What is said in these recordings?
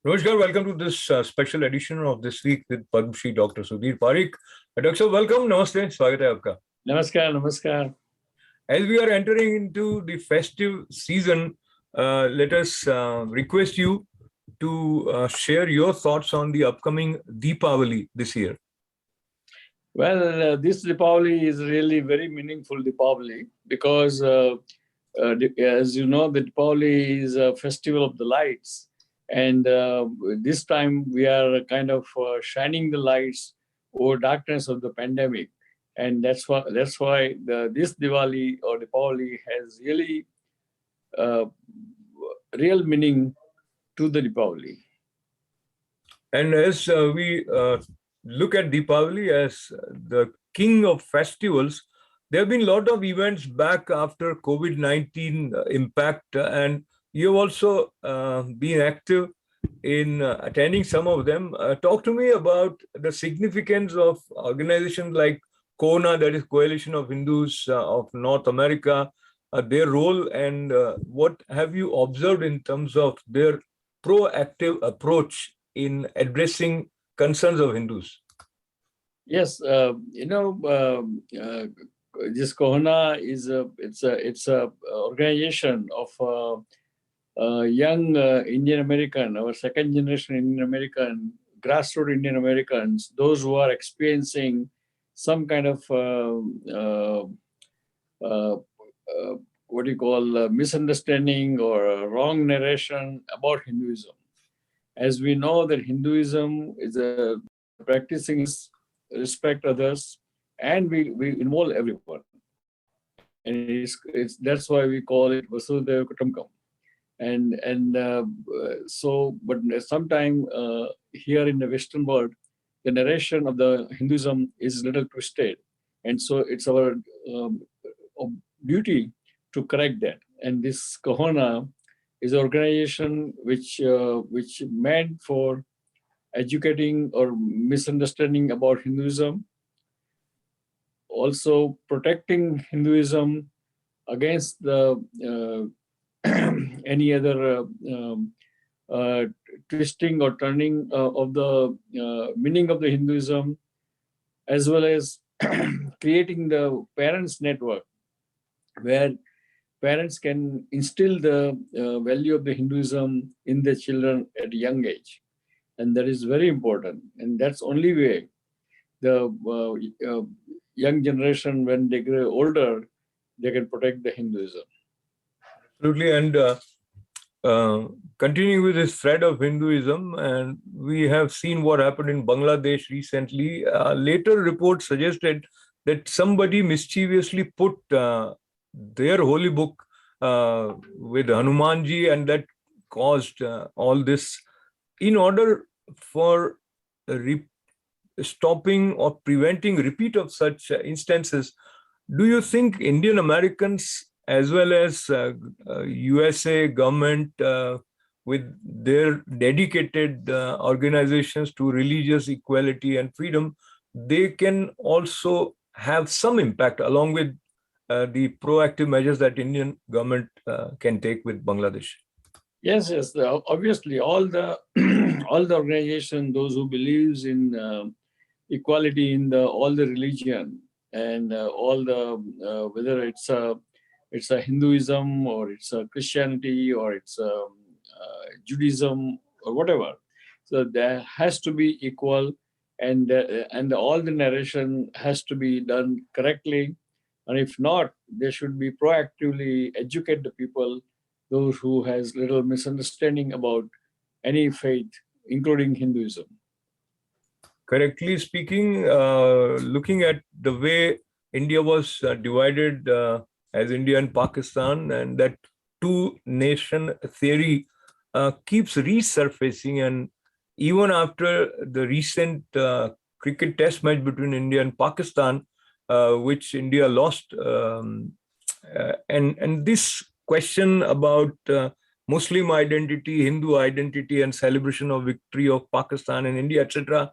Namaskar, welcome to this special edition of This Week with Padma Shri Dr. Sudhir Parikh. Dr. Sir, welcome. Namaste. Swagat hai aapka. Namaskar, namaskar. As we are entering into the festive season, let us request you to share your thoughts on the upcoming Deepavali this year. Well, this Deepavali is really very meaningful Deepavali because, as you know, the Deepavali is a festival of the lights. And this time we are kind of shining the lights over darkness of the pandemic. And that's why this Diwali or Deepavali has really real meaning to the Deepavali. And as we look at Deepavali as the king of festivals, there have been a lot of events back after COVID-19 impact, and you've also been active in attending some of them. Talk to me about the significance of organizations like CONA, that is Coalition of Hindus of North America, their role, and what have you observed in terms of their proactive approach in addressing concerns of Hindus? Yes, this Kohana is it's a organization of young Indian American or second generation Indian American, grassroots Indian Americans, those who are experiencing some kind of what do you call misunderstanding or wrong narration about Hinduism. As we know that Hinduism is a practicing respect others, and we involve everyone, and it's that's why we call it Vasudhaiva Kutumbakam. But sometime here in the Western world, the narration of the Hinduism is little twisted, and so it's our duty to correct that. And this Kahona is an organization which meant for educating or misunderstanding about Hinduism, also protecting Hinduism against the any other twisting or turning of the meaning of the Hinduism, as well as creating the parents' network where parents can instill the value of the Hinduism in their children at a young age. And that is very important. And that's only way the young generation, when they grow older, they can protect the Hinduism. Absolutely. And continuing with this thread of Hinduism, and we have seen what happened in Bangladesh recently. Later reports suggested that somebody mischievously put their holy book with Hanumanji, and that caused all this. In order for stopping or preventing repeat of such instances, do you think Indian Americans as well as USA government with their dedicated organizations to religious equality and freedom, they can also have some impact along with the proactive measures that Indian government can take with Bangladesh? Yes. Obviously, all the all the organization, those who believes in equality in all the religion and all the whether it's a Hinduism or it's a Christianity or it's a Judaism or whatever. So there has to be equal, and all the narration has to be done correctly. And if not, they should be proactively educate the people, those who has little misunderstanding about any faith, including Hinduism. Correctly speaking, looking at the way India was divided as India and Pakistan, and that two-nation theory keeps resurfacing. And even after the recent cricket test match between India and Pakistan, which India lost, and this question about Muslim identity, Hindu identity, and celebration of victory of Pakistan and India, etc.,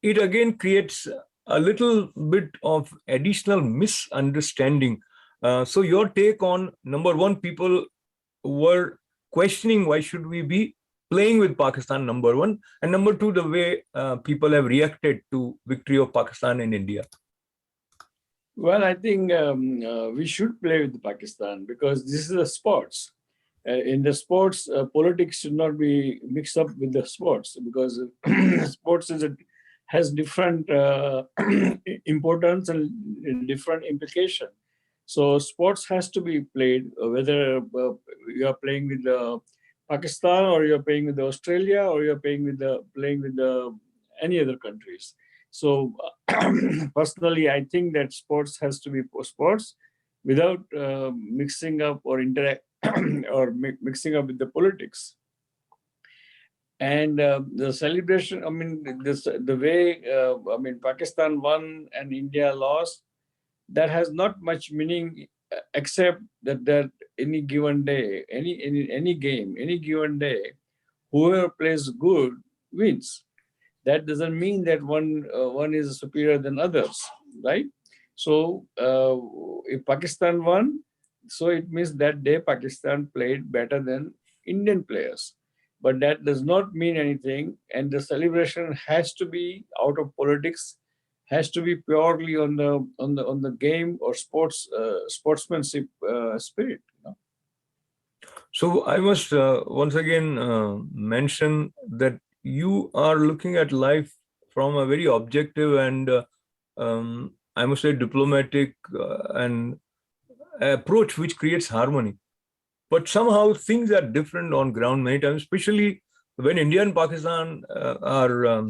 it again creates a little bit of additional misunderstanding. So your take on, number one, people were questioning why should we be playing with Pakistan, number one, and number two, the way people have reacted to victory of Pakistan in India? Well, I think we should play with Pakistan because this is a sports. In the sports, politics should not be mixed up with the sports because sports has different importance and different implication. So sports has to be played whether you are playing with Pakistan or you're playing with Australia or you're playing with any other countries. So personally, I think that sports has to be sports without mixing up or interact or mixing up with the politics. And the celebration, I mean, the way, Pakistan won and India lost, that has not much meaning except that any given day, any game, any given day, whoever plays good wins. That doesn't mean that one is superior than others, right? So if Pakistan won, so it means that day Pakistan played better than Indian players. But that does not mean anything, and the celebration has to be out of politics, has to be purely on the game or sportsmanship spirit. You know? So I must once again mention that you are looking at life from a very objective and I must say diplomatic and approach which creates harmony. But somehow things are different on ground many times, especially when India and Pakistan are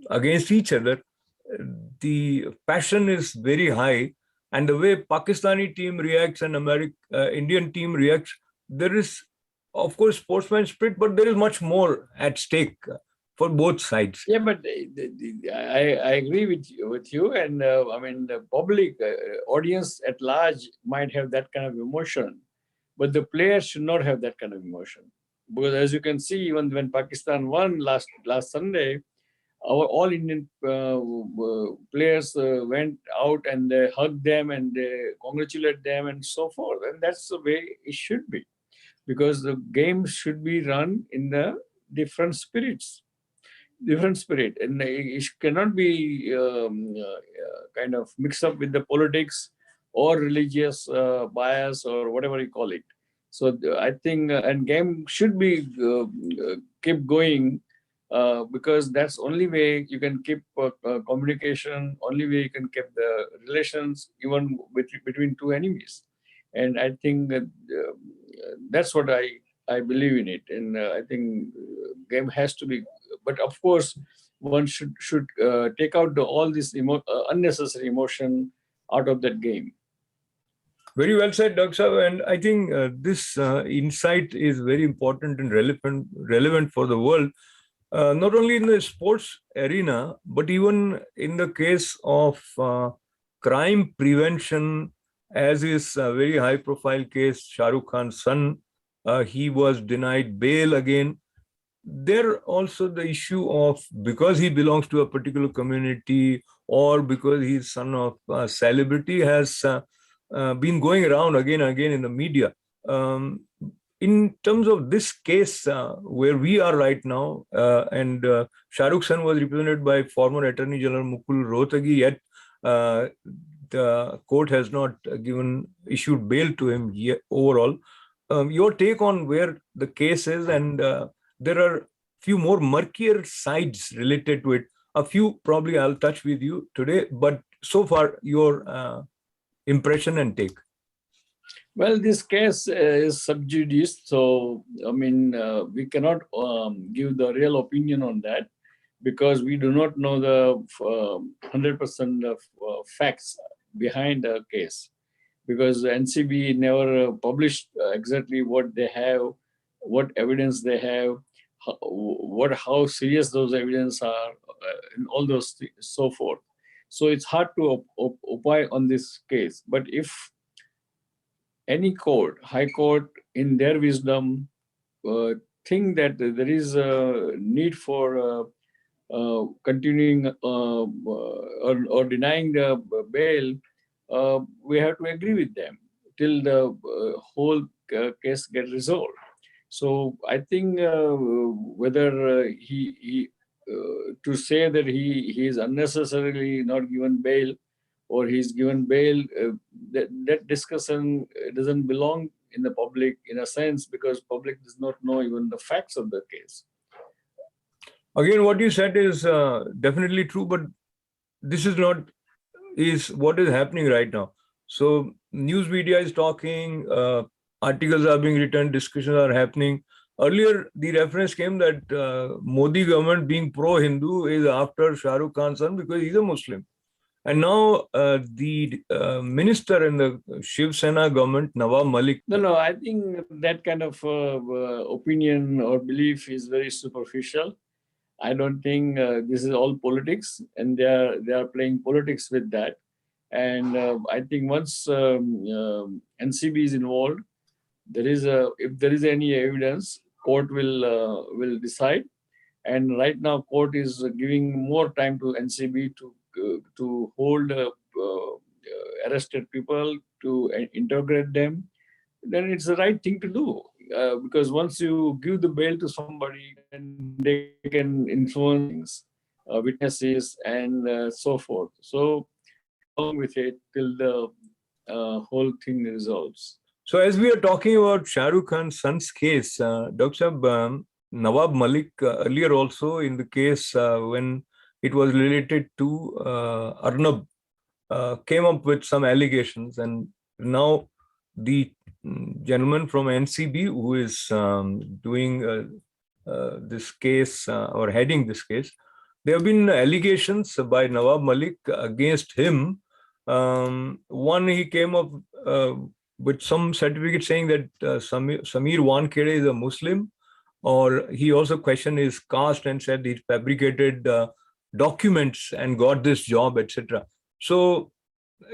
against each other. The passion is very high, and the way Pakistani team reacts and Indian team reacts, there is, of course, sportsman spirit, but there is much more at stake for both sides. Yeah, but I agree with you, and the public audience at large might have that kind of emotion, but the players should not have that kind of emotion, because as you can see, even when Pakistan won last Sunday, our all Indian players went out and they hugged them and they congratulated them and so forth, and that's the way it should be, because the game should be run in the different spirits. Different spirit, and it cannot be kind of mixed up with the politics or religious bias or whatever you call it. So I think and game should be keep going because that's only way you can keep communication, only way you can keep the relations even between two enemies. And I think that's what I believe in it, and I think game has to be. But of course, one should take out all this unnecessary emotion out of that game. Very well said, Dr. Saab. And I think this insight is very important and relevant for the world, not only in the sports arena, but even in the case of crime prevention, as is a very high-profile case, Shah Rukh Khan's son, he was denied bail again. There also the issue of, because he belongs to a particular community or because he's son of a celebrity, has been going around again and again in the media. In terms of this case where we are right now, and Shah Rukh's son was represented by former Attorney General Mukul Rohtagi, yet the court has not issued bail to him yet overall. Your take on where the case is, and there are few more murkier sides related to it. A few probably I'll touch with you today, but so far your impression and take. Well, this case is sub judice, so we cannot give the real opinion on that because we do not know the 100% of facts behind the case, because NCB never published exactly what they have, what evidence they have, how serious those evidence are, and all those things, so forth. So it's hard to opine on this case. But if any court, high court, in their wisdom, think that there is a need for continuing or denying the bail, we have to agree with them till the whole case get resolved. So I think whether to say that he is unnecessarily not given bail or he's given bail, that discussion doesn't belong in the public in a sense, because public does not know even the facts of the case. Again, what you said is definitely true, but this is not is what is happening right now. So news media is talking, articles are being written, discussions are happening. Earlier, the reference came that Modi government being pro-Hindu is after Shah Rukh Khan's son because he's a Muslim. And now the minister in the Shiv Sena government, Nawab Malik. No, I think that kind of opinion or belief is very superficial. I don't think this is all politics, and they are playing politics with that. And I think once NCB is involved, if there is any evidence, court will decide. And right now, court is giving more time to NCB to hold arrested people, to integrate them. Then it's the right thing to do, because once you give the bail to somebody, then they can influence witnesses and so forth. So along with it till the whole thing resolves. So as we are talking about Shah Rukh Khan's son's case, Dr. Nawab Malik earlier also in the case when it was related to Arnab came up with some allegations, and now the gentleman from NCB who is doing this case or heading this case, there have been allegations by Nawab Malik against him. One, he came up with some certificate saying that Samir Wankhede is a Muslim, or he also questioned his caste and said he fabricated documents and got this job, etc. So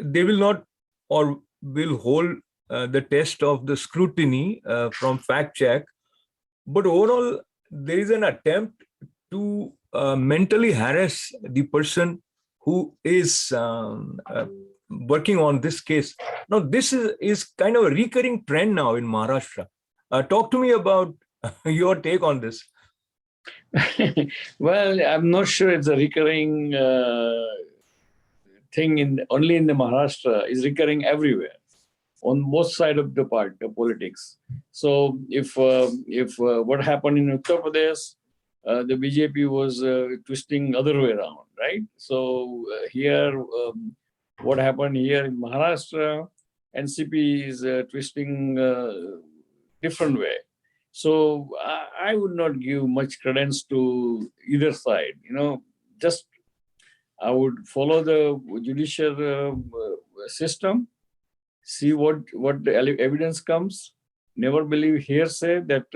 they will not or will hold the test of the scrutiny from fact check. But overall, there is an attempt to mentally harass the person who is working on this case. Now, this is kind of a recurring trend now in Maharashtra. Talk to me about your take on this. Well, I'm not sure it's a recurring thing only in the Maharashtra. It's recurring everywhere on both sides of the politics. So if what happened in Uttar Pradesh, the BJP was twisting other way around, right? So here, what happened here in Maharashtra, NCP is twisting different way. So I would not give much credence to either side. Just I would follow the judicial system, see what the evidence comes. Never believe hearsay that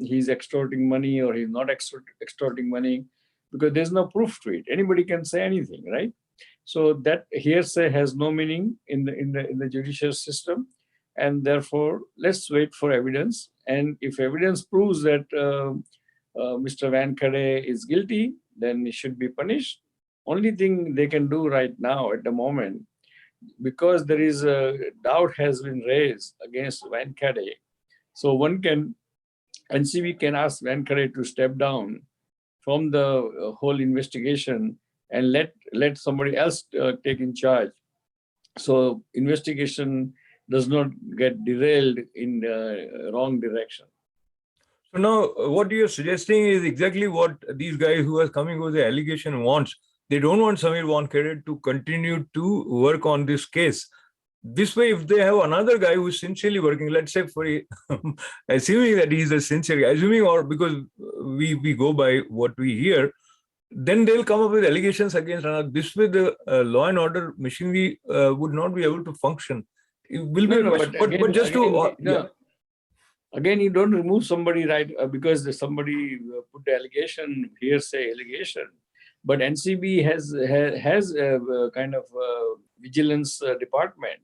he's extorting money or he's not extorting money, because there's no proof to it. Anybody can say anything, right? So that hearsay has no meaning in the judicial system, and therefore let's wait for evidence. And if evidence proves that Mr. Wankhede is guilty, then he should be punished. Only thing they can do right now at the moment, because there is a doubt has been raised against Wankhede. So NCB can ask Wankhede to step down from the whole investigation and let somebody else take in charge. So investigation does not get derailed in the wrong direction. So now what you're suggesting is exactly what these guys who are coming with the allegation wants. They don't want Samir Wankhede to continue to work on this case. This way, if they have another guy who is sincerely working, let's say for assuming that he's a sincere guy, assuming, or because we go by what we hear, then they'll come up with allegations against another. This way, the law and order machinery would not be able to function. It will be, but just to again, you don't remove somebody, right? Because somebody put the allegation, hearsay allegation. But NCB has a kind of vigilance department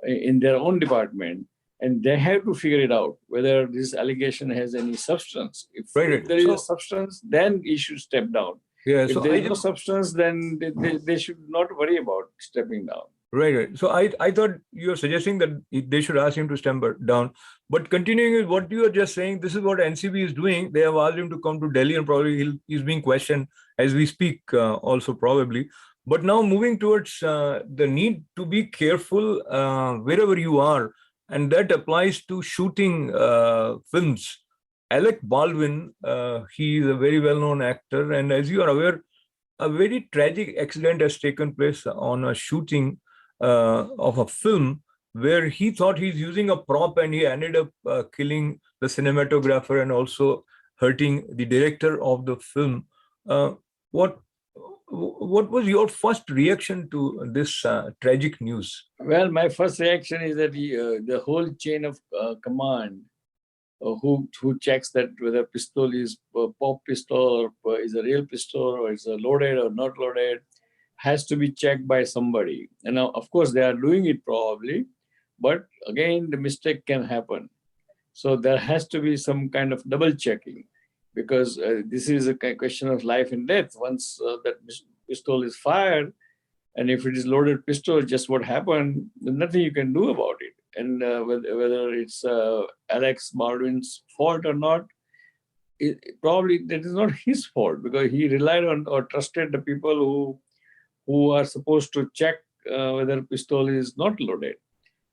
in their own department, and they have to figure it out whether this allegation has any substance. If there is a substance, then he should step down. Yeah, if there is no substance, then they should not worry about stepping down. Right. So I thought you were suggesting that they should ask him to step down. But continuing with what you are just saying, this is what NCB is doing. They have asked him to come to Delhi, and probably he's being questioned as we speak, also probably. But now moving towards the need to be careful wherever you are, and that applies to shooting films. Alec Baldwin, he is a very well-known actor, and as you are aware, a very tragic accident has taken place on a shooting of a film where he thought he's using a prop and he ended up killing the cinematographer and also hurting the director of the film. What what was your first reaction to this tragic news? Well, my first reaction is that the whole chain of command, who checks that whether pistol is pop pistol or is a real pistol or is a loaded or not loaded, has to be checked by somebody. And now, of course, they are doing it probably, but again, the mistake can happen. So there has to be some kind of double checking, because this is a question of life and death. Once that pistol is fired, and if it is loaded pistol, just what happened, there's nothing you can do about it. And whether it's Alec Baldwin's fault or not, probably that is not his fault, because he relied on or trusted the people who are supposed to check whether pistol is not loaded.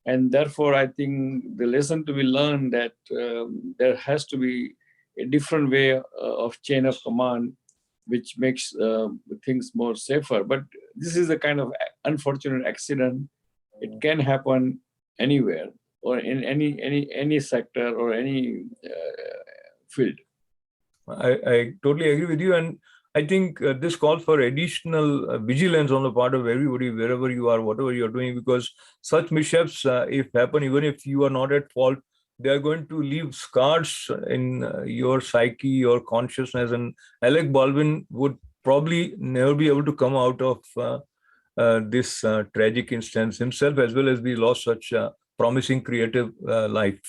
And therefore, I think the lesson to be learned that there has to be a different way of chain of command, which makes things more safer. But this is a kind of unfortunate accident. It can happen anywhere or in any sector or any field. I totally agree with you, and I think this calls for additional vigilance on the part of everybody, wherever you are, whatever you're doing, because such mishaps, if happen, even if you are not at fault, they are going to leave scars in your psyche, your consciousness. And Alec Baldwin would probably never be able to come out of this tragic instance himself, as well as we lost such promising creative life.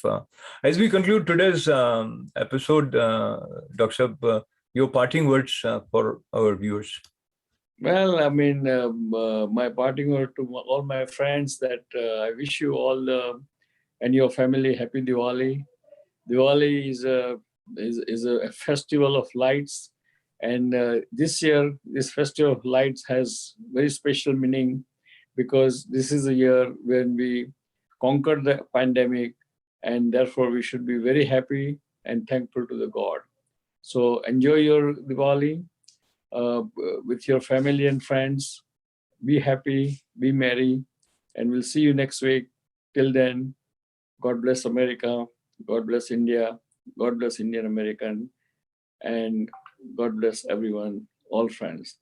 As we conclude today's episode, Dr. Shab, your parting words for our viewers. Well, I mean, my parting word to all my friends that I wish you all and your family happy Diwali. Diwali is a festival of lights, and this year this festival of lights has very special meaning, because this is a year when we conquered the pandemic, and therefore we should be very happy and thankful to the God. So enjoy your Diwali with your family and friends. Be happy, be merry, and we'll see you next week. Till then, God bless America, God bless India, God bless Indian American, and God bless everyone, all friends.